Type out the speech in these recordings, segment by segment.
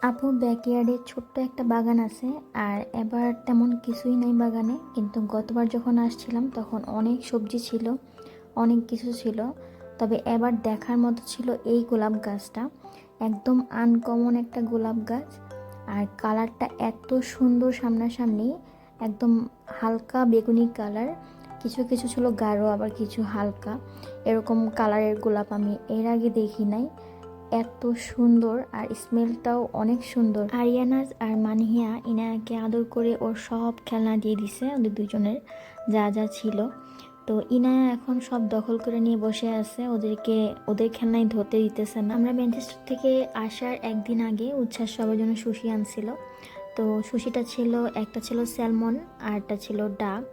আপুর ব্যাকইয়ার্ডে ছোট্ট একটা বাগান আছে। আর এবার তেমন কিছুই নাই বাগানে, কিন্তু গতবার যখন আসছিলাম তখন অনেক সবজি ছিল, অনেক কিছু ছিল। তবে এবার দেখার মতো ছিল এই গোলাপ গাছটা। একদম আনকমন একটা গোলাপ গাছ। আর কালারটা এত সুন্দর সামনাসামনি, একদম হালকা বেগুনি কালার। কিছু কিছু ছিল গাঢ়, আবার কিছু হালকা। এরকম কালারের গোলাপ আমি এর আগে দেখি নাই। এত সুন্দর, আর স্মেলটাও অনেক সুন্দর। আরিয়ানাজ আর মানহিয়া ইনায়াকে আদর করে ওর সব খেলনা দিয়ে দিছে, ওদের দুজনের যা যা ছিল। তো ইনায়া এখন সব দখল করে নিয়ে বসে আছে, ওদের খেলনাই ধরতে দিতেছে না। আমরা ম্যানচেস্টার থেকে আসার একদিন আগে উচ্ছ্বাস সবার জন্য সুশি আনছিল। তো সুশিটা ছিল, একটা ছিল স্যালমন আর একটা ছিল ডাক,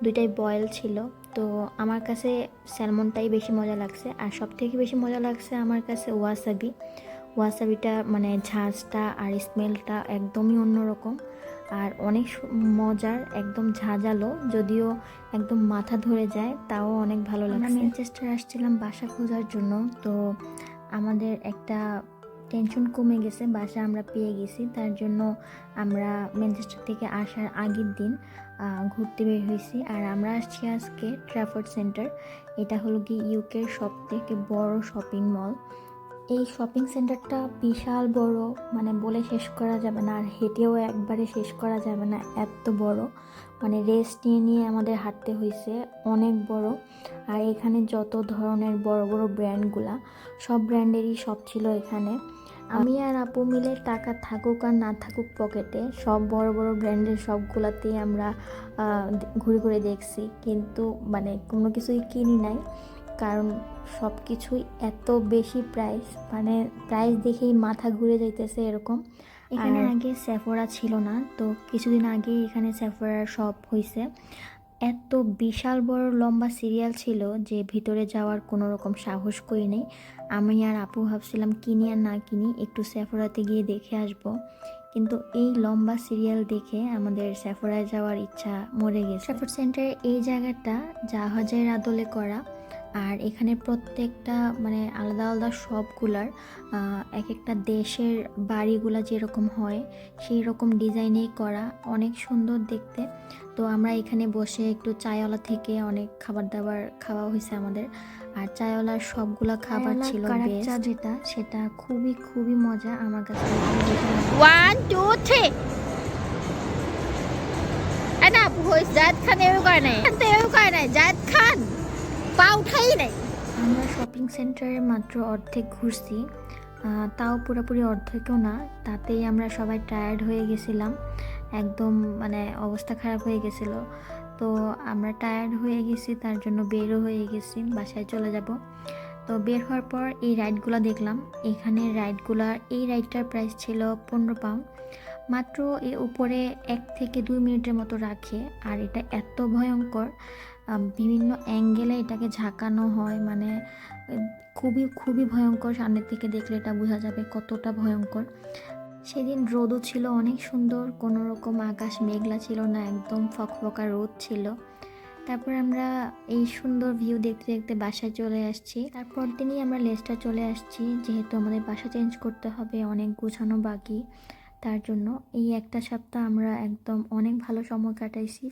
দুইটাই বয়েল ছিল। তো আমার কাছে স্যালমনটাই বেশি মজা লাগছে, আর সব থেকে বেশি মজা লাগছে আমার কাছে ওয়াসাবিটা, মানে ঝাঁজটা আর স্মেলটা একদমই অন্যরকম। আর অনেক মজার, একদম ঝাঁঝালো, যদিও একদম মাথা ধরে যায়, তাও অনেক ভালো লাগছে। আমরা ম্যানচেস্টার আসছিলাম বাসা খোঁজার জন্য। তো আমাদের একটা টেনশন কমে গেছে, বাসা আমরা পেয়ে গেছি। তার জন্য আমরা ম্যানচেস্টার থেকে আসার আগের দিন ঘুরতে বের হয়েছি। আর আমরা আসছি আজকে ট্র্যাফোর্ড সেন্টার। এটা হলো কি ইউকের সব থেকে বড় শপিং মল। এই শপিং সেন্টারটা বিশাল বড়, মানে বলে শেষ করা যাবে না, আর হেঁটেও একবারে শেষ করা যাবে না, এত বড়। মানে রেস্ট নিয়ে নিয়ে আমাদের হাঁটতে হয়েছে, অনেক বড়। আর এখানে যত ধরনের বড় বড় ব্র্যান্ডগুলা, সব ব্র্যান্ডেরই সব ছিল এখানে। আমি আর আপু মিলে টাকা থাকুক আর না থাকুক পকেটে, সব বড় বড় ব্র্যান্ডের সবগুলাতেই আমরা ঘুরে ঘুরে দেখছি, কিন্তু মানে কোনো কিছুই কিনি নাই। কারণ সব কিছুই এত বেশি প্রাইস, মানে প্রাইস দেখেই মাথা ঘুরে যাইতেছে এরকম। এখানে আগে সেফোরা ছিল না, তো কিছুদিন আগে এখানে সেফোরার শপ হয়েছে। এত বিশাল বড় লম্বা সিরিয়াল ছিল যে ভিতরে যাওয়ার কোনো রকম সাহস করি নেই। আমি আর আপু ভাবছিলাম কিনি আর না কিনি, একটু সেফোরাতে গিয়ে দেখে আসব। কিন্তু এই লম্বা সিরিয়াল দেখে আমাদের সেফোরায় যাওয়ার ইচ্ছা মরে গেছে। সেফোর সেন্টারের এই জায়গাটা জাহাজের আদলে করা। আর এখানে প্রত্যেকটা মানে আলাদা আলাদা সবগুলার এক একটা দেশের বাড়িগুলা যেরকম হয় সেই রকম ডিজাইনেই করা, অনেক সুন্দর দেখতে। তো আমরা এখানে বসে একটু চায়ওয়ালা থেকে অনেক খাবার দাবার খাওয়া হয়েছে আমাদের। আর চায়ওয়ালার সবগুলা খাবার ছিল চা, যেটা সেটা খুবই খুবই মজা আমার কাছে। 1 2 3 anh nào hồi জাদ খান এও করে নাই এও করে নাই জাদ খান পা উঠাই নাই। আমরা শপিং সেন্টারে মাত্র অর্ধেক ঘুরছি, তাও পুরোপুরি অর্ধেকও না, তাতেই আমরা সবাই টায়ার্ড হয়ে গেছিলাম, একদম মানে অবস্থা খারাপ হয়ে গেছিলো। তো আমরা টায়ার্ড হয়ে গেছি, তার জন্য বেরও হয়ে গেছি, বাসায় চলে যাব। তো বের হওয়ার পর এই রাইডগুলো দেখলাম। এখানে এই রাইডটার প্রাইস ছিল 15 পাউন্ড মাত্র। উপরে 1 থেকে 2 মিনিটের মতো রাখে। আর এটা এত ভয়ঙ্কর, বিভিন্ন অ্যাঙ্গেলে এটাকে ঝাঁকানো হয়, মানে খুবই খুবই ভয়ঙ্কর। সামনের থেকে দেখলে এটা বোঝা যাবে কতটা ভয়ঙ্কর। সেদিন রোদও ছিল অনেক সুন্দর, কোনো রকম আকাশ মেঘলা ছিল না, একদম ফকফকা রোদ ছিল। তারপর আমরা এই সুন্দর ভিউ দেখতে দেখতে বাসায় চলে আসছি। তারপর দিনই আমরা লেস্টার চলে আসছি, যেহেতু আমাদের বাসা চেঞ্জ করতে হবে, অনেক গোছানো বাকি। তার জন্য এই একটা সপ্তাহ আমরা একদম অনেক ভালো সময় কাটাইছি।